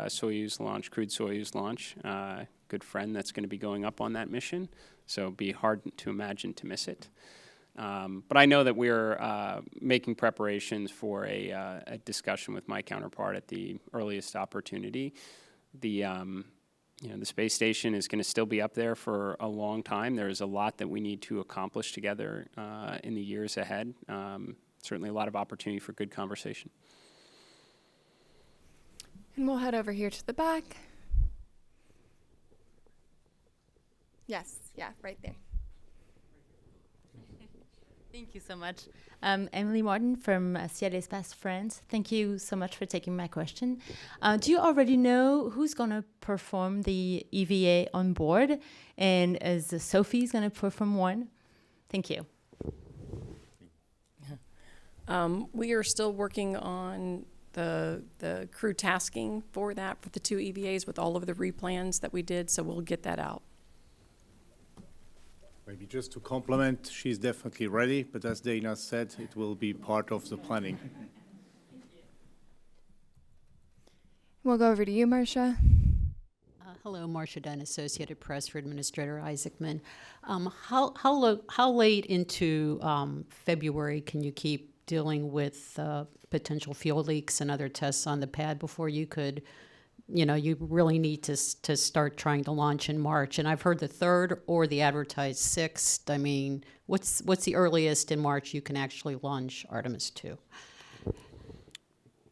Soyuz launch, crewed Soyuz launch. Good friend that's going to be going up on that mission, so it'd be hard to imagine to miss it. But I know that we're making preparations for a discussion with my counterpart at the earliest opportunity. The space station is going to still be up there for a long time. There's a lot that we need to accomplish together in the years ahead. Certainly a lot of opportunity for good conversation. And we'll head over here to the back. Yes, yeah, right there. Thank you so much. Emily Martin from Ciel Espace France. Thank you so much for taking my question. Do you already know who's going to perform the EVA on board? And is Sophie's going to perform one? Thank you. We are still working on the crew tasking for that, for the two EVAs with all of the replans that we did, so we'll get that out. Maybe just to complement, she's definitely ready, but as Dana said, it will be part of the planning. We'll go over to you, Marcia. Hello, Marcia Dunn, Associated Press for Administrator Isaacman. How late into February can you keep dealing with potential fuel leaks and other tests on the pad before you could, you really need to start trying to launch in March? And I've heard the 3rd or the advertised 6th. I mean, what's the earliest in March you can actually launch Artemis 2?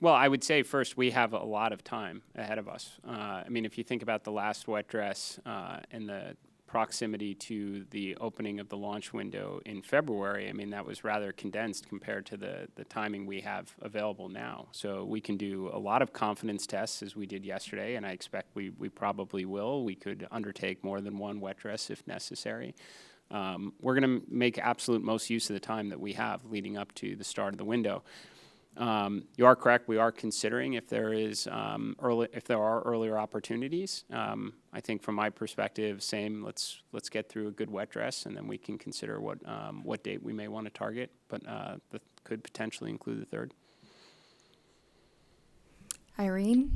Well, I would say first we have a lot of time ahead of us. I mean, if you think about the last wet dress and the proximity to the opening of the launch window in February, I mean, that was rather condensed compared to the timing we have available now. So we can do a lot of confidence tests as we did yesterday, and I expect we probably will. We could undertake more than one wet dress if necessary. We're going to make absolute most use of the time that we have leading up to the start of the window. You are correct. We are considering if there are earlier opportunities. I think from my perspective, same. Let's get through a good wet dress, and then we can consider what date we may want to target. But that could potentially include the 3rd. Irene.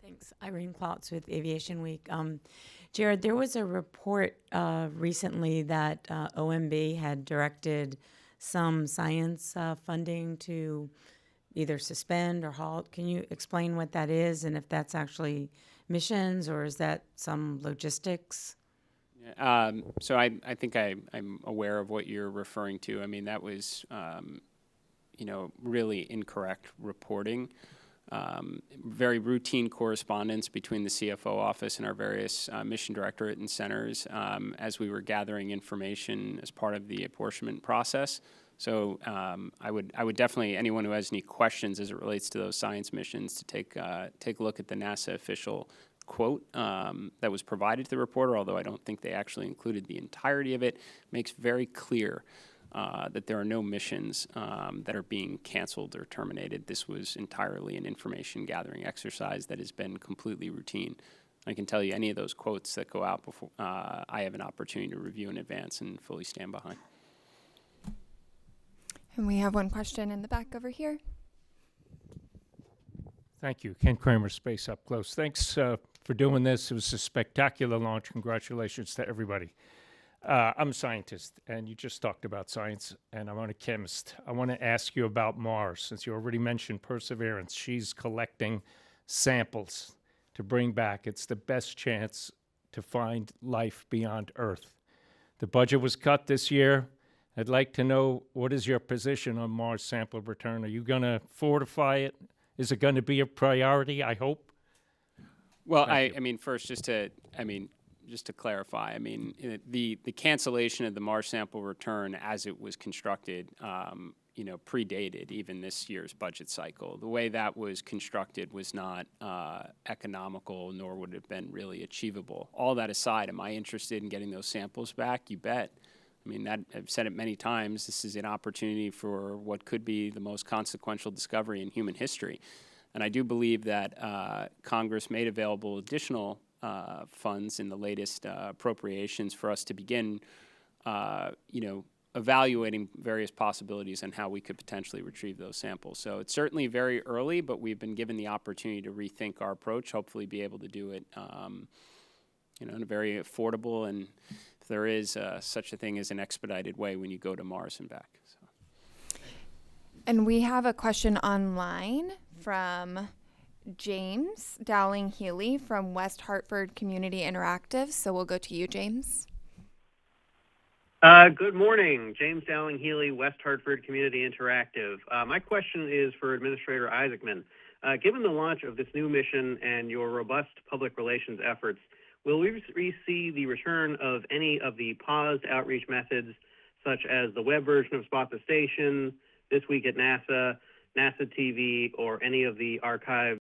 Thanks. Irene Klotz with Aviation Week. Jared, there was a report recently that OMB had directed some science funding to either suspend or halt. Can you explain what that is and if that's actually missions or is that some logistics? So I think I'm aware of what you're referring to. I mean, that was, really incorrect reporting. Very routine correspondence between the CFO office and our various mission directorate and centers as we were gathering information as part of the apportionment process. So I would definitely, anyone who has any questions as it relates to those science missions, to take a look at the NASA official quote that was provided to the reporter, although I don't think they actually included the entirety of it. Makes very clear that there are no missions that are being canceled or terminated. This was entirely an information gathering exercise that has been completely routine. I can tell you any of those quotes that go out before I have an opportunity to review in advance and fully stand behind. And we have one question in the back over here. Thank you. Ken Kramer, Space Up Close. Thanks for doing this. It was a spectacular launch. Congratulations to everybody. I'm a scientist, and you just talked about science, and I'm a chemist. I want to ask you about Mars, since you already mentioned Perseverance. She's collecting samples to bring back. It's the best chance to find life beyond Earth. The budget was cut this year. I'd like to know, what is your position on Mars sample return? Are you going to fortify it? Is it going to be a priority, I hope? Well, I mean, first, just to clarify, I mean, the cancellation of the Mars sample return as it was constructed, predated even this year's budget cycle. The way that was constructed was not economical, nor would it have been really achievable. All that aside, am I interested in getting those samples back? You bet. I mean, I've said it many times, this is an opportunity for what could be the most consequential discovery in human history. And I do believe that Congress made available additional funds in the latest appropriations for us to begin, evaluating various possibilities and how we could potentially retrieve those samples. So it's certainly very early, but we've been given the opportunity to rethink our approach, hopefully be able to do it in a very affordable, and if there is such a thing as an expedited way when you go to Mars and back. So. And we have a question online from James Dowling Healy from West Hartford Community Interactive. So we'll go to you, James. Good morning. James Dowling Healy, West Hartford Community Interactive. My question is for Administrator Isaacman. Given the launch of this new mission and your robust public relations efforts, will we see the return of any of the paused outreach methods, such as the web version of Spot the Station, This Week at NASA, NASA TV, or any of the archived